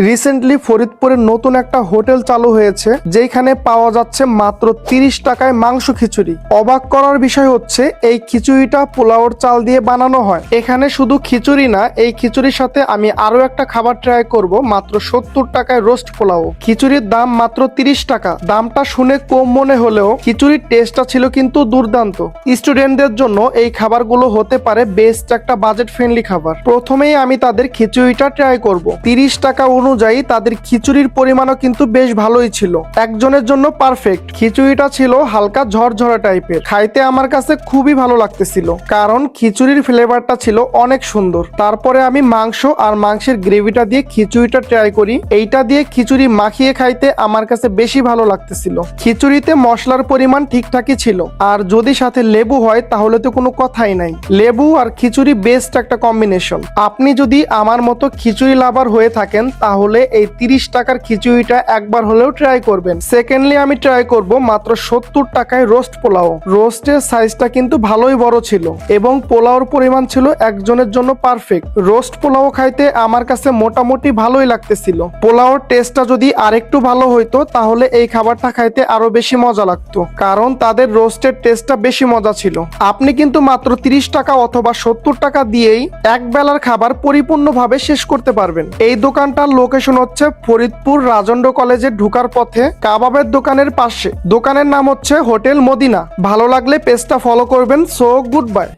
Recently ফরিদপুরে নতুন একটা হোটেল চালু হয়েছে যেখানে পাওয়া যাচ্ছে মাত্র 30 টাকায় মাংস খিচুড়ি। অবাক করার বিষয় হচ্ছে এই খিচুড়িটা পোলাওর চাল দিয়ে বানানো হয়। এখানে শুধু খিচুড়ি না, এই খিচুড়ির সাথে আমি আরো একটা খাবার ট্রাই করব মাত্র 70 টাকায় রোস্ট পোলাও। খিচুড়ির দাম মাত্র 30 টাকা। দামটা শুনে কম মনে হলেও খিচুড়ির টেস্টটা ছিল কিন্তু দুর্দান্ত। স্টুডেন্টদের জন্য এই খাবারগুলো হতে পারে বেস্ট একটা বাজেট ফ্রেন্ডলি খাবার। প্রথমেই আমি তাদের খিচুড়িটা ট্রাই করব। 30 টাকা অনুযায়ী তাদের খিচুড়ির পরিমাণও কিন্তু বেশ ভালোই ছিল, একজনের জন্য পারফেক্ট। খিচুড়িটা ছিল হালকা ঝরঝরা টাইপের, খাইতে আমার কাছে খুবই ভালো লাগতেছিল কারণ খিচুড়ির ফ্লেভারটা ছিল অনেক সুন্দর। তারপরে আমি মাংস আর মাংসের গ্রেভিটা দিয়ে খিচুড়িটা ট্রাই করি। এইটা দিয়ে খিচুড়ি মাখিয়ে খাইতে আমার কাছে বেশি ভালো লাগতেছিল। খিচুড়িতে মশলার পরিমাণ ঠিকঠাকই ছিল, আর যদি সাথে লেবু হয় তাহলে তো কোনো কথাই নাই। লেবু আর খিচুড়ি বেস্ট একটা কম্বিনেশন। আপনি যদি আমার মতো খিচুড়ি লাভার হয়ে থাকেন তাহলে এই 30 টাকার খিচুড়িটা একবার হলেও ট্রাই করবেন। সেকেন্ডলি আমি ট্রাই করব মাত্র 70 টাকায় রোস্ট পোলাও। রোস্টের সাইজটা কিন্তু ভালোই বড় ছিল এবং পোলাওর পরিমাণ ছিল একজনের জন্য পারফেক্ট। রোস্ট পোলাও খাইতে আমার কাছে মোটামুটি ভালোই লাগতেছিল। পোলাওর টেস্টটা যদি আরেকটু ভালো হইতো তাহলে এই খাবারটা খাইতে আরো বেশি মজা লাগতো, কারণ তাদের রোস্টের টেস্টটা বেশি মজা ছিল। আপনি কিন্তু মাত্র 30 টাকা অথবা 70 টাকা দিয়েই এক বেলার খাবার পরিপূর্ণভাবে শেষ করতে পারবেন। এই দোকানটার লোকেশন হচ্ছে ফরিদপুর রাজন্ড কলেজে ঢুকার পথে কাবাবের দোকানের পাশে। দোকানের নাম হচ্ছে হোটেল মদিনা। ভালো লাগলে পেজটা ফলো করবেন। So good bye.